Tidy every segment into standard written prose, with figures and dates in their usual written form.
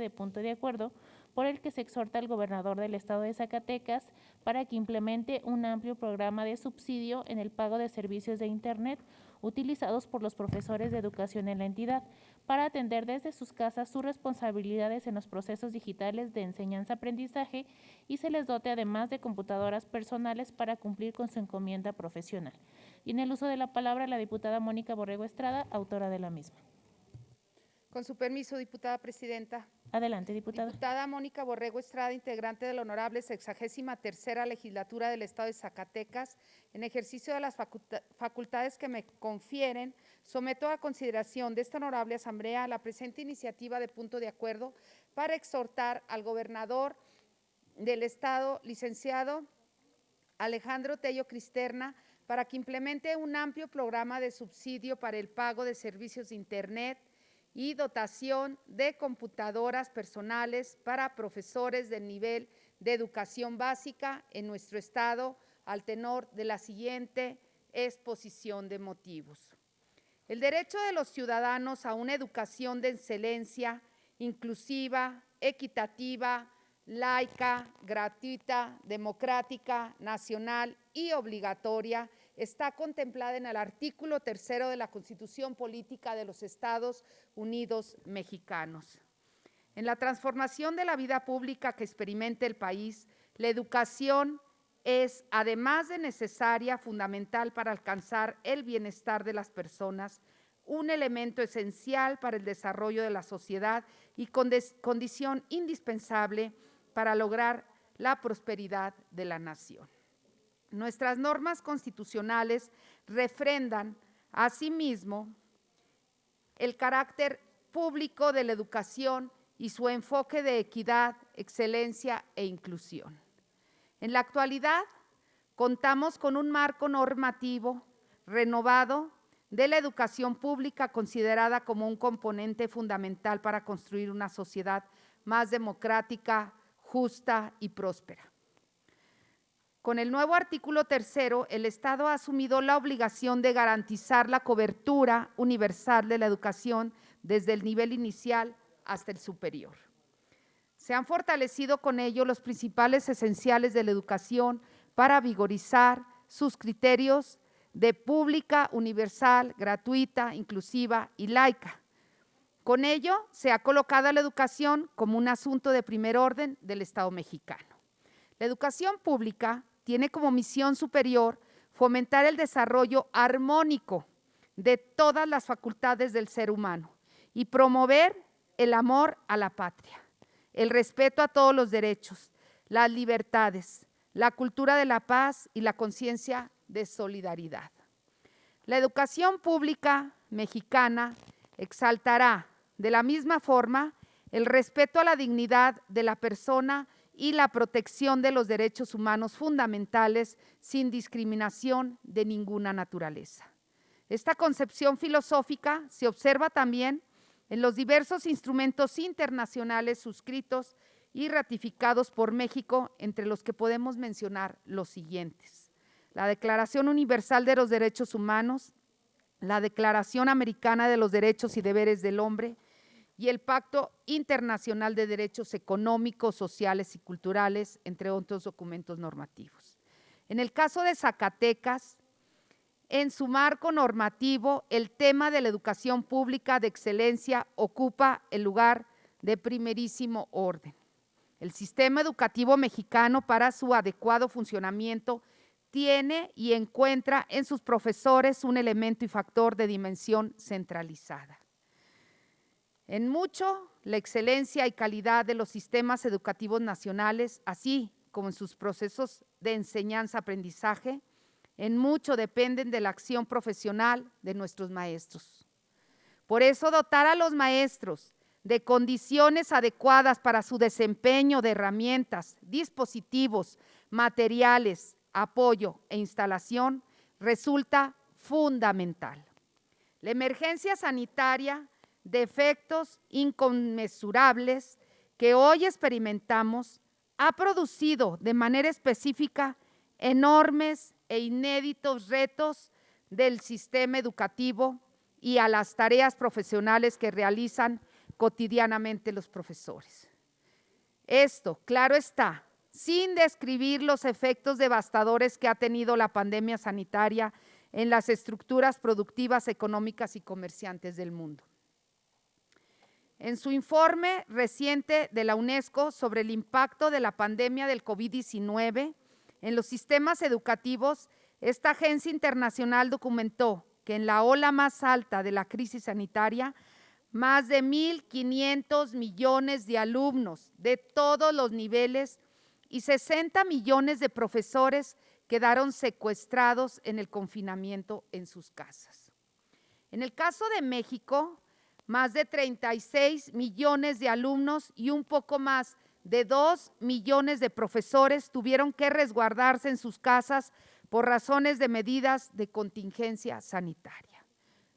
de punto de acuerdo por el que se exhorta al gobernador del estado de Zacatecas para que implemente un amplio programa de subsidio en el pago de servicios de Internet utilizados por los profesores de educación en la entidad, para atender desde sus casas sus responsabilidades en los procesos digitales de enseñanza-aprendizaje y se les dote además de computadoras personales para cumplir con su encomienda profesional. Y en el uso de la palabra, la diputada Mónica Borrego Estrada, autora de la misma. Con su permiso, diputada presidenta. Adelante, diputada. Diputada Mónica Borrego Estrada, integrante de la honorable 63ª legislatura del Estado de Zacatecas, en ejercicio de las facultades que me confieren, someto a consideración de esta honorable asamblea la presente iniciativa de punto de acuerdo para exhortar al gobernador del Estado, licenciado Alejandro Tello Cristerna, para que implemente un amplio programa de subsidio para el pago de servicios de Internet y dotación de computadoras personales para profesores del nivel de educación básica en nuestro estado, al tenor de la siguiente exposición de motivos. El derecho de los ciudadanos a una educación de excelencia, inclusiva, equitativa, laica, gratuita, democrática, nacional y obligatoria está contemplada en el artículo 3 de la Constitución Política de los Estados Unidos Mexicanos. En la transformación de la vida pública que experimenta el país, la educación es, además de necesaria, fundamental para alcanzar el bienestar de las personas, un elemento esencial para el desarrollo de la sociedad y condición indispensable para lograr la prosperidad de la nación. Nuestras normas constitucionales refrendan, asimismo, el carácter público de la educación y su enfoque de equidad, excelencia e inclusión. En la actualidad, contamos con un marco normativo renovado de la educación pública, considerada como un componente fundamental para construir una sociedad más democrática, justa y próspera. Con el nuevo artículo 3, el Estado ha asumido la obligación de garantizar la cobertura universal de la educación desde el nivel inicial hasta el superior. Se han fortalecido con ello los principales esenciales de la educación para vigorizar sus criterios de pública, universal, gratuita, inclusiva y laica. Con ello, se ha colocado a la educación como un asunto de primer orden del Estado mexicano. La educación pública tiene como misión superior fomentar el desarrollo armónico de todas las facultades del ser humano y promover el amor a la patria, el respeto a todos los derechos, las libertades, la cultura de la paz y la conciencia de solidaridad. La educación pública mexicana exaltará de la misma forma el respeto a la dignidad de la persona y la protección de los derechos humanos fundamentales sin discriminación de ninguna naturaleza. Esta concepción filosófica se observa también en los diversos instrumentos internacionales suscritos y ratificados por México, entre los que podemos mencionar los siguientes: la Declaración Universal de los Derechos Humanos, la Declaración Americana de los Derechos y Deberes del Hombre y el Pacto Internacional de Derechos Económicos, Sociales y Culturales, entre otros documentos normativos. En el caso de Zacatecas, en su marco normativo, el tema de la educación pública de excelencia ocupa el lugar de primerísimo orden. El sistema educativo mexicano, para su adecuado funcionamiento, tiene y encuentra en sus profesores un elemento y factor de dimensión centralizada. En mucho, la excelencia y calidad de los sistemas educativos nacionales, así como en sus procesos de enseñanza-aprendizaje, en mucho dependen de la acción profesional de nuestros maestros. Por eso, dotar a los maestros de condiciones adecuadas para su desempeño de herramientas, dispositivos, materiales, apoyo e instalación resulta fundamental. La emergencia sanitaria de efectos inconmensurables que hoy experimentamos ha producido de manera específica enormes e inéditos retos del sistema educativo y a las tareas profesionales que realizan cotidianamente los profesores. Esto, claro está, sin describir los efectos devastadores que ha tenido la pandemia sanitaria en las estructuras productivas, económicas y comerciantes del mundo. En su informe reciente de la UNESCO sobre el impacto de la pandemia del COVID-19 en los sistemas educativos, esta agencia internacional documentó que en la ola más alta de la crisis sanitaria, más de 1.500 millones de alumnos de todos los niveles y 60 millones de profesores quedaron secuestrados en el confinamiento en sus casas. En el caso de México, más de 36 millones de alumnos y un poco más de 2 millones de profesores tuvieron que resguardarse en sus casas por razones de medidas de contingencia sanitaria.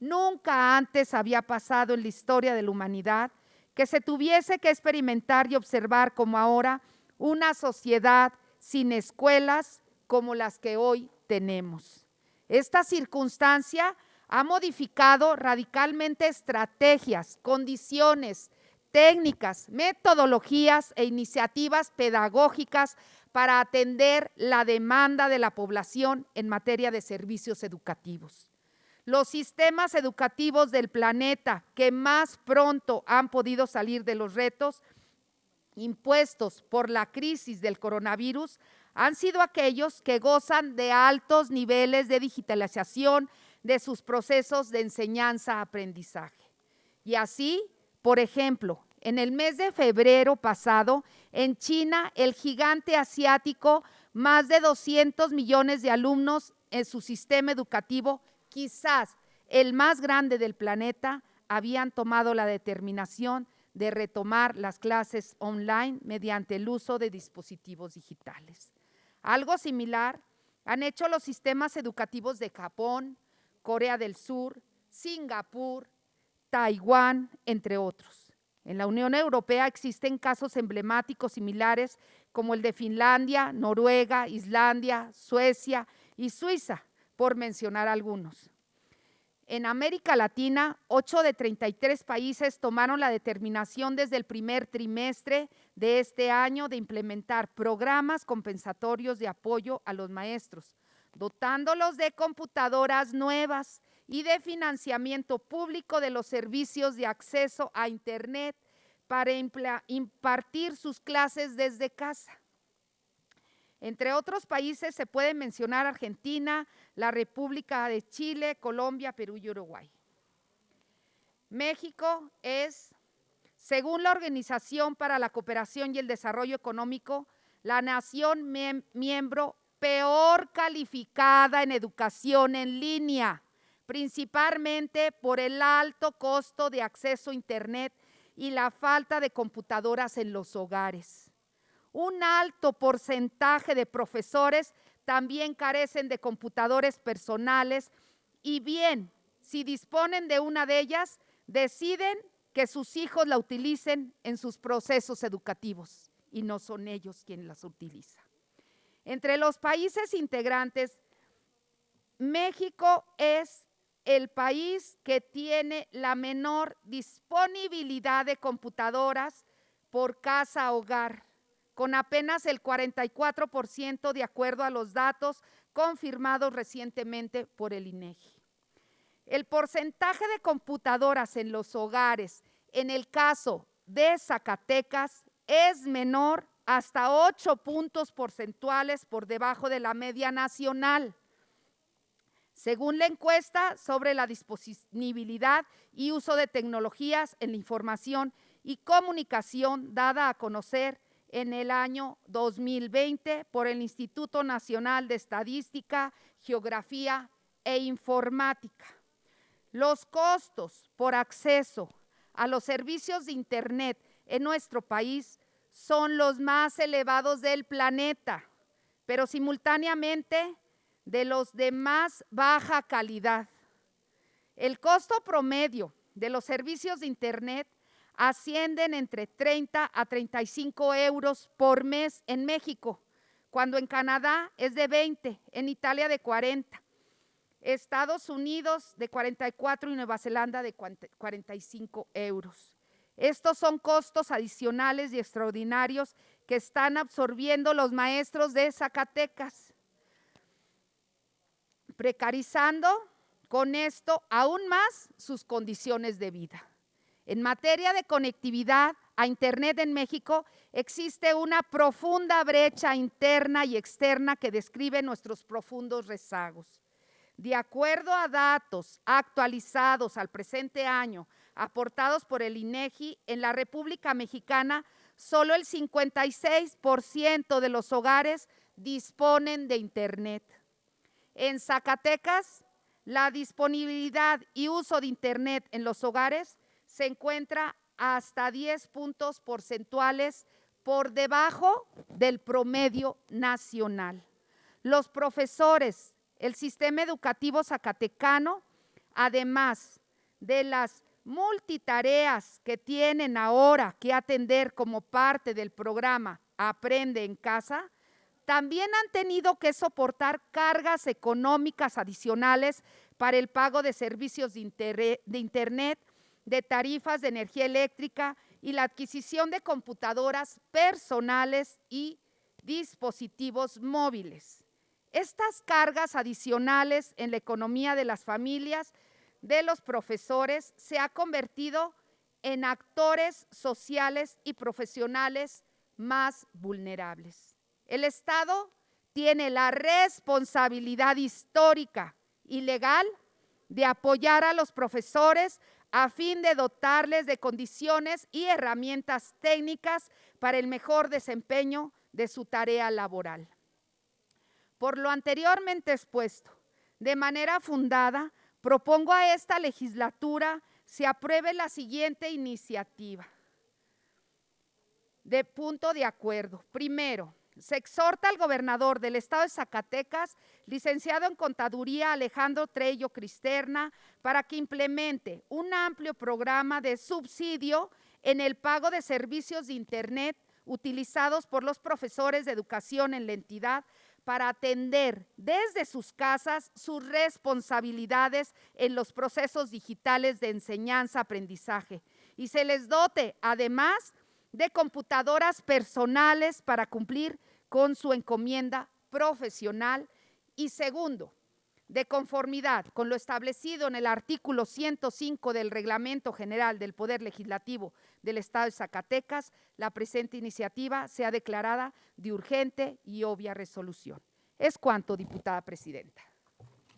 Nunca antes había pasado en la historia de la humanidad que se tuviese que experimentar y observar como ahora una sociedad sin escuelas como las que hoy tenemos. Esta circunstancia ha modificado radicalmente estrategias, condiciones, técnicas, metodologías e iniciativas pedagógicas para atender la demanda de la población en materia de servicios educativos. Los sistemas educativos del planeta que más pronto han podido salir de los retos impuestos por la crisis del coronavirus han sido aquellos que gozan de altos niveles de digitalización de sus procesos de enseñanza-aprendizaje. Y así, por ejemplo, en el mes de febrero pasado, en China, el gigante asiático, más de 200 millones de alumnos en su sistema educativo, quizás el más grande del planeta, habían tomado la determinación de retomar las clases online mediante el uso de dispositivos digitales. Algo similar han hecho los sistemas educativos de Japón, Corea del Sur, Singapur, Taiwán, entre otros. En la Unión Europea existen casos emblemáticos similares como el de Finlandia, Noruega, Islandia, Suecia y Suiza, por mencionar algunos. En América Latina, 8 de 33 países tomaron la determinación desde el primer trimestre de este año de implementar programas compensatorios de apoyo a los maestros, dotándolos de computadoras nuevas y de financiamiento público de los servicios de acceso a Internet para impartir sus clases desde casa. Entre otros países se pueden mencionar Argentina, la República de Chile, Colombia, Perú y Uruguay. México es, según la Organización para la Cooperación y el Desarrollo Económico, la nación miembro peor calificada en educación en línea, principalmente por el alto costo de acceso a Internet y la falta de computadoras en los hogares. Un alto porcentaje de profesores también carecen de computadores personales y bien, si disponen de una de ellas, deciden que sus hijos la utilicen en sus procesos educativos y no son ellos quienes las utilizan. Entre los países integrantes, México es el país que tiene la menor disponibilidad de computadoras por casa-hogar, con apenas el 44% de acuerdo a los datos confirmados recientemente por el INEGI. El porcentaje de computadoras en los hogares, en el caso de Zacatecas, es menor hasta 8 puntos porcentuales por debajo de la media nacional. Según la encuesta sobre la disponibilidad y uso de tecnologías en la información y comunicación dada a conocer en el año 2020 por el Instituto Nacional de Estadística, Geografía e Informática. Los costos por acceso a los servicios de Internet en nuestro país son los más elevados del planeta, pero simultáneamente de los de más baja calidad. El costo promedio de los servicios de Internet ascienden entre 30 a 35 euros por mes en México, cuando en Canadá es de 20, en Italia de 40, Estados Unidos de 44 y Nueva Zelanda de 45 euros. Estos son costos adicionales y extraordinarios que están absorbiendo los maestros de Zacatecas, precarizando con esto aún más sus condiciones de vida. En materia de conectividad a Internet en México, existe una profunda brecha interna y externa que describe nuestros profundos rezagos. De acuerdo a datos actualizados al presente año, aportados por el INEGI, en la República Mexicana, solo el 56% de los hogares disponen de Internet. En Zacatecas, la disponibilidad y uso de Internet en los hogares se encuentra hasta 10 puntos porcentuales por debajo del promedio nacional. Los profesores, el sistema educativo zacatecano, además de las multitareas que tienen ahora que atender como parte del programa Aprende en Casa, también han tenido que soportar cargas económicas adicionales para el pago de servicios de Internet, de tarifas de energía eléctrica y la adquisición de computadoras personales y dispositivos móviles. Estas cargas adicionales en la economía de las familias, de los profesores, se ha convertido en actores sociales y profesionales más vulnerables. El Estado tiene la responsabilidad histórica y legal de apoyar a los profesores a fin de dotarles de condiciones y herramientas técnicas para el mejor desempeño de su tarea laboral. Por lo anteriormente expuesto, de manera fundada, propongo a esta legislatura se apruebe la siguiente iniciativa. De punto de acuerdo. Primero, se exhorta al gobernador del estado de Zacatecas, licenciado en Contaduría Alejandro Trello Cristerna, para que implemente un amplio programa de subsidio en el pago de servicios de Internet utilizados por los profesores de educación en la entidad para atender desde sus casas sus responsabilidades en los procesos digitales de enseñanza-aprendizaje y se les dote además de computadoras personales para cumplir con su encomienda profesional. Y segundo, de conformidad con lo establecido en el artículo 105 del Reglamento General del Poder Legislativo del Estado de Zacatecas, la presente iniciativa sea declarada de urgente y obvia resolución. Es cuanto, diputada presidenta.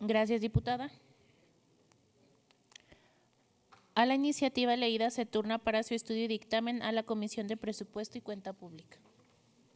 Gracias, diputada. A la iniciativa leída se turna para su estudio y dictamen a la Comisión de Presupuesto y Cuenta Pública.